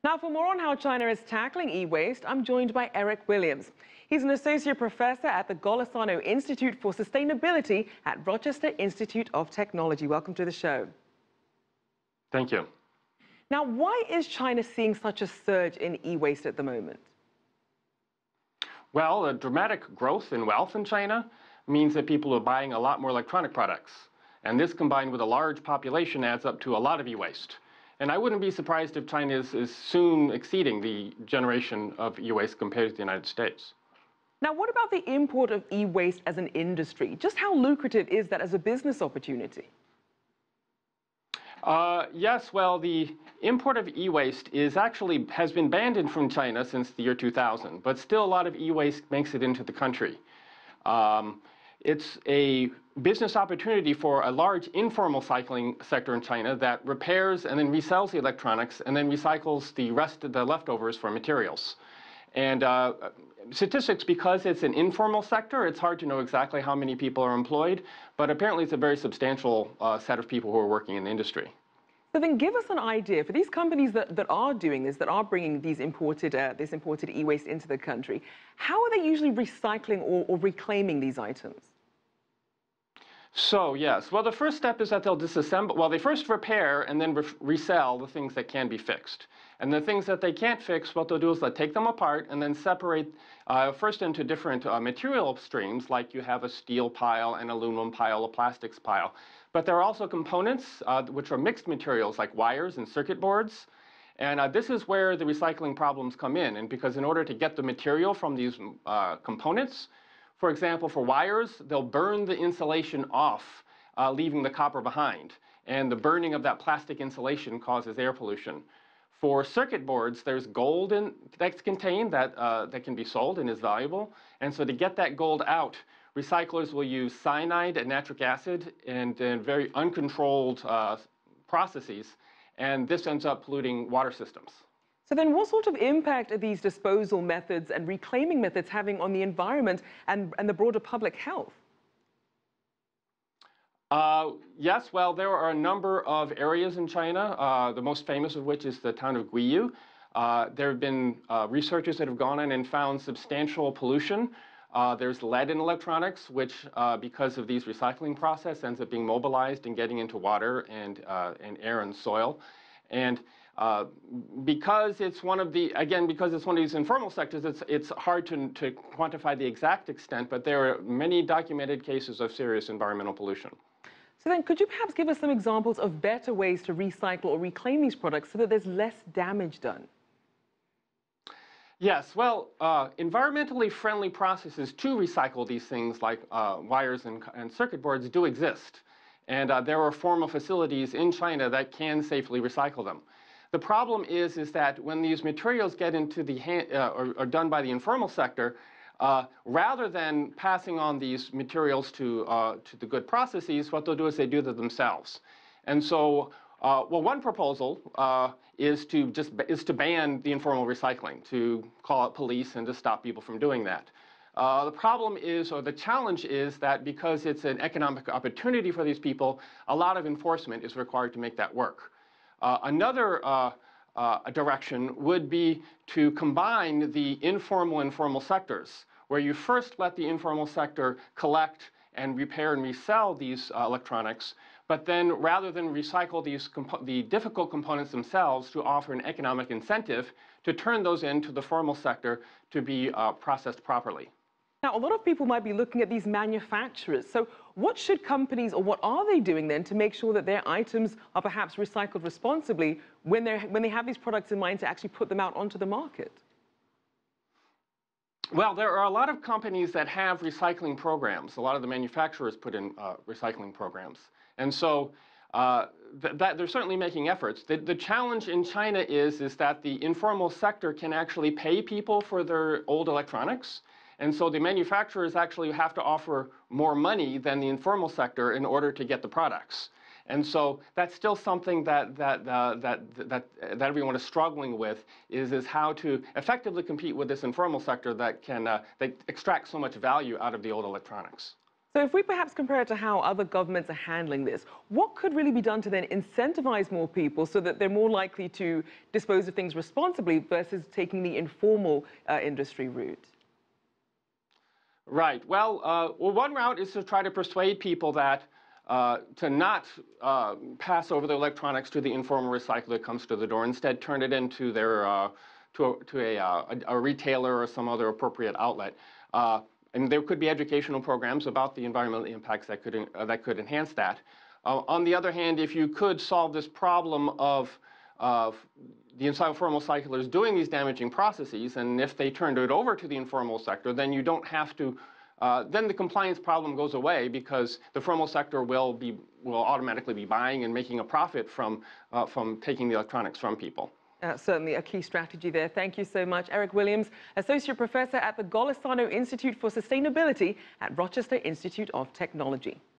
Now, for more on how China is tackling e-waste, I'm joined by Eric Williams. He's an associate professor at the Golisano Institute for Sustainability at Rochester Institute of Technology. Welcome to the show. Thank you. Now, why is China seeing such a surge in e-waste at the moment? Well, the dramatic growth in wealth in China means that people are buying a lot more electronic products. And this, combined with a large population, adds up to a lot of e-waste. And I wouldn't be surprised if China is soon exceeding the generation of e-waste compared to the United States. Now, what about the import of e-waste as an industry? Just how lucrative is that as a business opportunity? Yes, well, the import of e-waste has been banned from China since the year 2000, but still a lot of e-waste makes it into the country. It's a business opportunity for a large informal cycling sector in China that repairs and then resells the electronics and then recycles the rest of the leftovers for materials. And statistics, because it's an informal sector, it's hard to know exactly how many people are employed, but apparently it's a very substantial set of people who are working in the industry. So then give us an idea, for these companies that are doing this, that are bringing these imported e-waste into the country, how are they usually recycling or reclaiming these items? So, yes. Well, the first step is that they'll disassemble. Well, they first repair and then resell the things that can be fixed. And the things that they can't fix, what they'll do is they'll take them apart and then separate first into different material streams, like you have a steel pile, an aluminum pile, a plastics pile. But there are also components which are mixed materials, like wires and circuit boards. And this is where the recycling problems come in. And because in order to get the material from these components, for example, for wires, they'll burn the insulation off, leaving the copper behind. And the burning of that plastic insulation causes air pollution. For circuit boards, there's gold that's contained that can be sold and is valuable. And so to get that gold out, recyclers will use cyanide and nitric acid and very uncontrolled processes. And this ends up polluting water systems. So then what sort of impact are these disposal methods and reclaiming methods having on the environment and the broader public health? Yes, well, there are a number of areas in China, the most famous of which is the town of Guiyu. There have been researchers that have gone in and found substantial pollution. There's lead in electronics, which, because of these recycling process, ends up being mobilized and getting into water and air and soil. And because it's one of these informal sectors, it's hard to quantify the exact extent, but there are many documented cases of serious environmental pollution. So then could you perhaps give us some examples of better ways to recycle or reclaim these products so that there's less damage done? Yes, well, environmentally friendly processes to recycle these things like wires and circuit boards do exist. And there are formal facilities in China that can safely recycle them. The problem is that when these materials get into the are done by the informal sector, rather than passing on these materials to the good processes, what they'll do is they do that themselves. And so, well, one proposal is to ban the informal recycling, to call out police and to stop people from doing that. The problem is, or the challenge is, that because it's an economic opportunity for these people, a lot of enforcement is required to make that work. Another direction would be to combine the informal and formal sectors, where you first let the informal sector collect and repair and resell these electronics, but then rather than recycle the difficult components themselves, to offer an economic incentive to turn those into the formal sector to be processed properly. Now, a lot of people might be looking at these manufacturers. So what should companies, or what are they doing then to make sure that their items are perhaps recycled responsibly when they have these products in mind to actually put them out onto the market? Well, there are a lot of companies that have recycling programs. A lot of the manufacturers put in recycling programs. And so they're certainly making efforts. The challenge in China is that the informal sector can actually pay people for their old electronics. And so the manufacturers actually have to offer more money than the informal sector in order to get the products. And so that's still something that everyone is struggling with, is how to effectively compete with this informal sector that extracts so much value out of the old electronics. So if we perhaps compare it to how other governments are handling this, what could really be done to then incentivize more people so that they're more likely to dispose of things responsibly versus taking the informal industry route? Right. Well, one route is to try to persuade people that to not pass over the electronics to the informal recycler that comes to the door. Instead, turn it into their a retailer or some other appropriate outlet. And there could be educational programs about the environmental impacts that could enhance that. On the other hand, if you could solve this problem of the informal recyclers doing these damaging processes, and if they turned it over to the informal sector, then you don't have to. Then the compliance problem goes away because the formal sector will automatically be buying and making a profit from taking the electronics from people. Certainly a key strategy there. Thank you so much. Eric Williams, Associate Professor at the Golisano Institute for Sustainability at Rochester Institute of Technology.